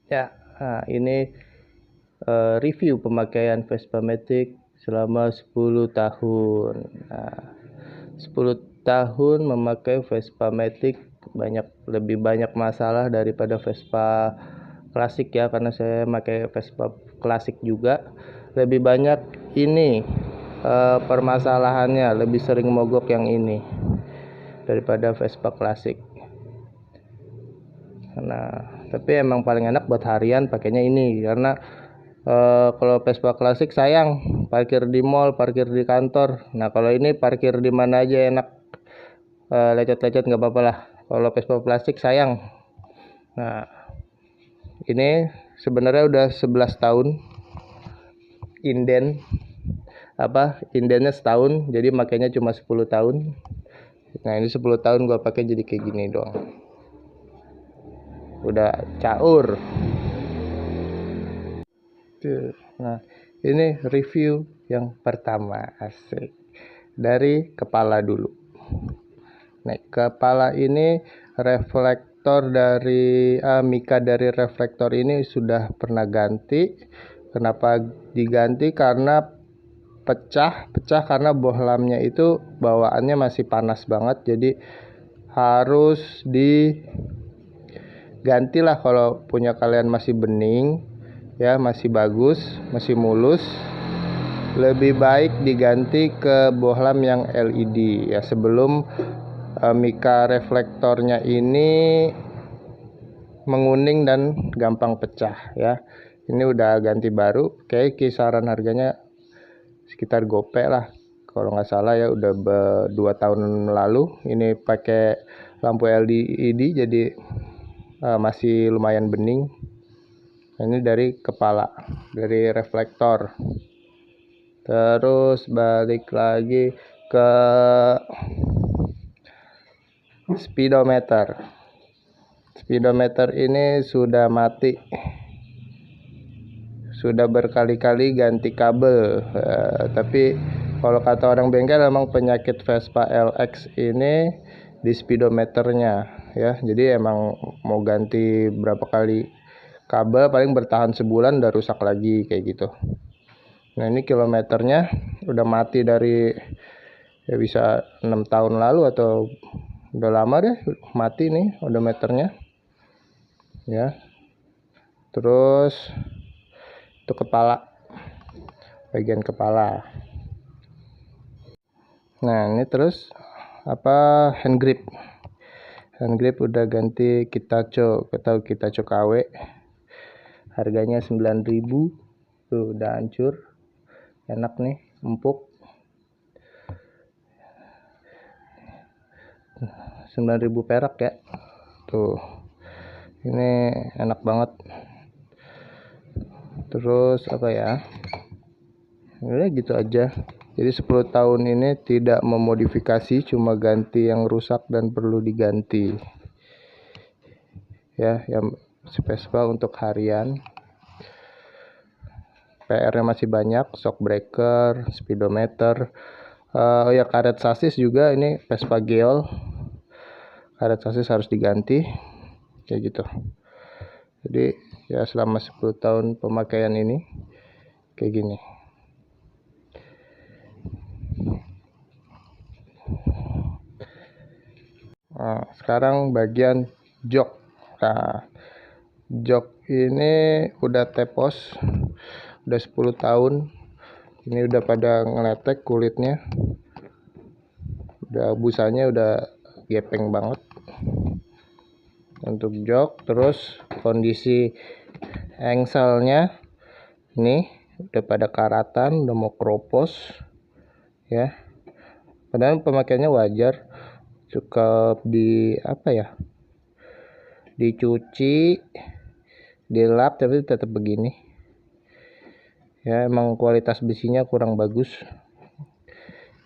Ya, ini review pemakaian Vespa Matic selama 10 tahun. Nah, 10 tahun memakai Vespa Matic lebih banyak masalah daripada Vespa klasik ya, karena saya pakai Vespa klasik juga. Lebih banyak ini permasalahannya, lebih sering mogok yang ini daripada Vespa klasik. Nah, tapi emang paling enak buat harian pakainya ini, karena kalau Vespa klasik sayang parkir di mall, parkir di kantor. Nah, kalau ini parkir di mana aja enak, lecet-lecet nggak apa-apa lah. Kalau Vespa plastik sayang. Nah, ini sebenarnya udah 11 tahun indennya setahun, jadi makanya cuma 10 tahun. Nah, ini 10 tahun gua pakai jadi kayak gini doang, udah caur. Nah, ini review yang pertama, asik, dari kepala dulu. Nah, kepala ini reflektor dari mika dari reflektor ini sudah pernah ganti. Kenapa diganti? Karena pecah karena bohlamnya itu bawaannya masih panas banget, jadi harus diganti lah. Kalau punya kalian masih bening ya, masih bagus, masih mulus, lebih baik diganti ke bohlam yang LED ya, sebelum mika reflektornya ini menguning dan gampang pecah ya. Ini udah ganti baru, kayak kisaran harganya sekitar gopek lah kalau nggak salah ya, udah 2 tahun lalu. Ini pakai lampu LED jadi masih lumayan bening. Ini dari kepala, dari reflektor. Terus balik lagi ke speedometer. Speedometer ini sudah mati, sudah berkali-kali ganti kabel. Tapi kalau kata orang bengkel, emang penyakit Vespa LX ini di speedometernya ya. Jadi emang mau ganti berapa kali kabel, paling bertahan sebulan udah rusak lagi kayak gitu. Nah, ini kilometernya udah mati dari ya bisa 6 tahun lalu, atau udah lama deh mati nih odometernya ya. Terus itu kepala, bagian kepala. Nah, ini terus hand grip udah ganti Kitacho, tahu Kitacho KW, harganya 9.000. Tuh udah hancur, enak nih, empuk. 9.000 perak ya. Tuh, ini enak banget. Terus apa ya, udah gitu aja. Jadi 10 tahun ini tidak memodifikasi, cuma ganti yang rusak dan perlu diganti ya. Yang Vespa untuk harian, PR-nya masih banyak, shock breaker, speedometer, oh ya, karet sasis juga. Ini Vespa Geol, karet sasis harus diganti kayak gitu. Jadi ya selama 10 tahun pemakaian ini kayak gini. Nah, sekarang bagian jok. Nah, jok ini udah tepos, udah 10 tahun. Ini udah pada ngeletek kulitnya, udah busanya udah gepeng banget untuk jok. Terus kondisi engselnya ini udah pada karatan, udah mau keropos ya. Padahal pemakaiannya wajar, cukup dicuci, dilap, tapi tetap begini ya. Emang kualitas besinya kurang bagus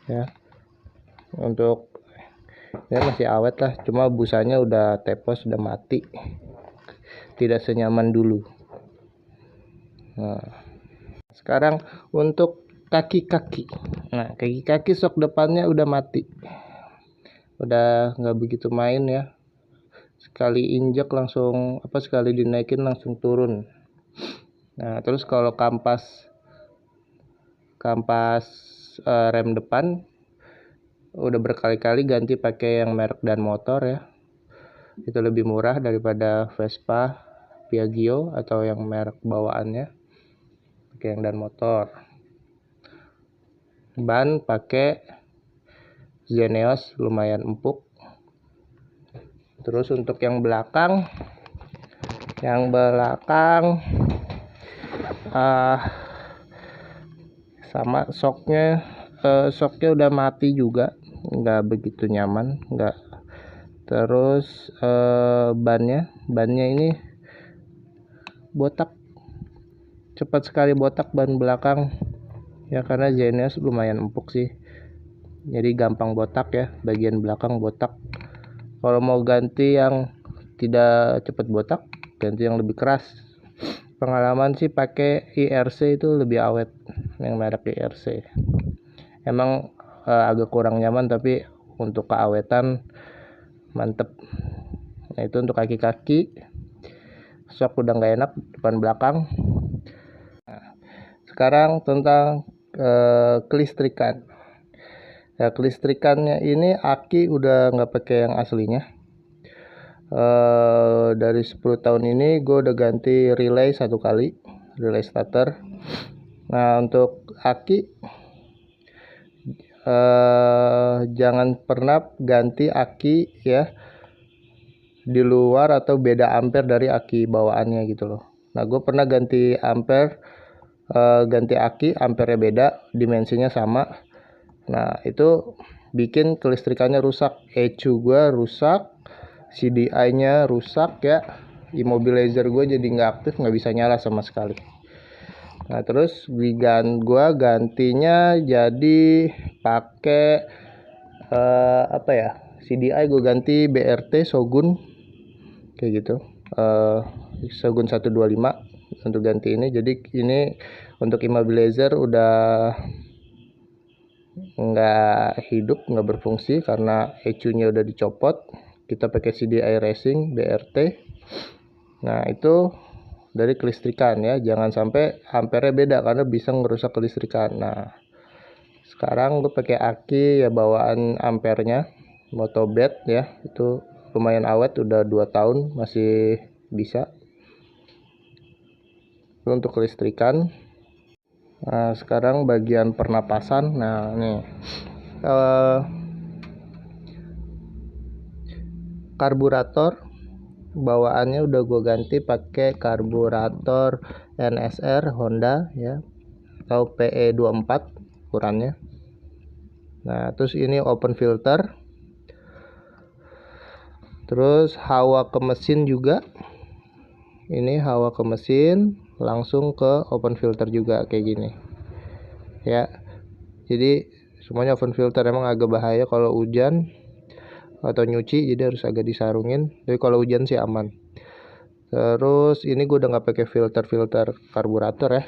ya. Untuk ya masih awet lah, cuma busanya udah tepos, udah mati, tidak senyaman dulu. Nah, sekarang untuk kaki-kaki. Nah, kaki-kaki sok depannya udah mati, udah nggak begitu main ya. sekali injek langsung sekali dinaikin langsung turun. Nah terus kalau kampas rem depan udah berkali-kali ganti pakai yang merek Dan Motor ya, itu lebih murah daripada Vespa, Piaggio atau yang merek bawaannya, pakai yang Dan Motor. Ban pakai Zeneos lumayan empuk. Terus untuk yang belakang sama shocknya udah mati juga, nggak begitu nyaman, nggak. Terus bannya ini botak, cepat sekali botak ban belakang ya, karena Zeneos lumayan empuk sih, jadi gampang botak ya, bagian belakang botak. Kalau mau ganti yang tidak cepat botak, ganti yang lebih keras. Pengalaman sih pakai IRC itu lebih awet, yang merek IRC. Emang agak kurang nyaman, tapi untuk keawetan mantep. Nah itu untuk kaki-kaki, shock udah nggak enak depan belakang. Nah, sekarang tentang kelistrikan. Ya, kelistrikannya ini aki udah nggak pakai yang aslinya. Dari 10 tahun ini gue udah ganti relay 1 kali, relay starter. Nah untuk aki jangan pernah ganti aki ya di luar atau beda ampere dari aki bawaannya gitu loh. Nah gue pernah ganti ampere, ganti aki ampernya beda, dimensinya sama. Nah itu bikin kelistrikannya rusak, ECU gue rusak, CDI nya rusak ya, immobilizer gue jadi nggak aktif, nggak bisa nyala sama sekali. Nah terus gue gantinya jadi pakai CDI gue ganti BRT Shogun kayak gitu, Shogun 125 untuk ganti ini. Jadi ini untuk immobilizer udah nggak hidup, nggak berfungsi karena ECU nya udah dicopot. Kita pakai CDI Racing BRT. Nah itu dari kelistrikan ya, jangan sampai ampernya beda karena bisa ngerusak kelistrikan. Nah sekarang gue pakai aki ya bawaan ampernya Motobed ya, itu lumayan awet, udah 2 tahun masih bisa. Itu untuk kelistrikan. Nah sekarang bagian pernapasan. Nah nih karburator bawaannya udah gue ganti pakai karburator NSR Honda ya, atau PE24 ukurannya. Nah terus ini open filter, terus hawa ke mesin juga, ini hawa ke mesin langsung ke open filter juga kayak gini ya. Jadi semuanya open filter. Emang agak bahaya kalau hujan atau nyuci, jadi harus agak disarungin, tapi kalau hujan sih aman. Terus ini gue udah nggak pakai filter karburator ya.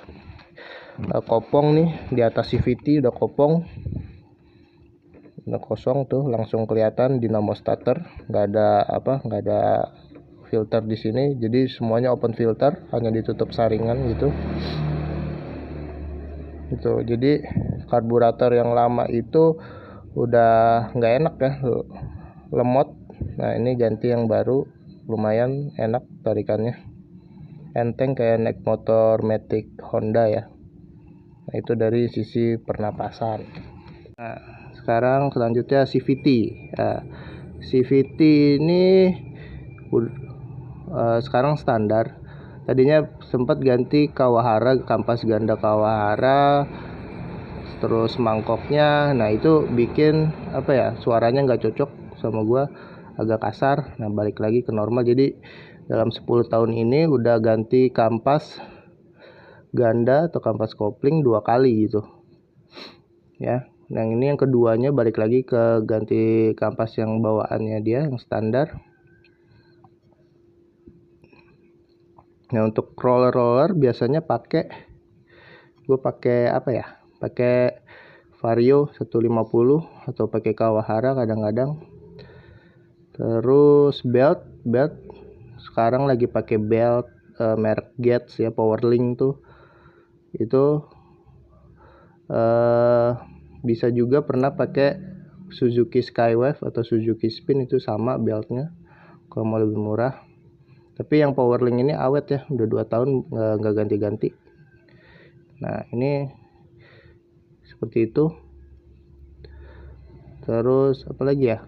Kopong nih di atas CVT udah kopong, udah kosong tuh, langsung kelihatan dinamo starter, nggak ada filter di sini. Jadi semuanya open filter, hanya ditutup saringan gitu. Jadi karburator yang lama itu udah nggak enak ya, lemot. Nah ini ganti yang baru, lumayan enak tarikannya, enteng kayak naik motor Matic Honda ya. Nah itu dari sisi pernapasan. Nah sekarang selanjutnya CVT. CVT ini sekarang standar. Tadinya sempat ganti Kawahara, kampas ganda Kawahara, terus mangkoknya. Nah itu bikin suaranya nggak cocok sama gua, agak kasar. Nah balik lagi ke normal. Jadi dalam 10 tahun ini udah ganti kampas ganda atau kampas kopling 2 kali gitu ya. Nah ini yang keduanya balik lagi ke ganti kampas yang bawaannya dia yang standar. Nah untuk roller biasanya pakai Vario 150 atau pakai Kawahara kadang-kadang. Terus belt sekarang lagi pakai belt merek Gates ya, Powerlink tuh. Itu bisa juga pernah pakai Suzuki Skywave atau Suzuki Spin, itu sama beltnya kalau mau lebih murah. Tapi yang Powerlink ini awet ya, udah 2 tahun nggak ganti-ganti. Nah ini seperti itu. Terus apa lagi ya,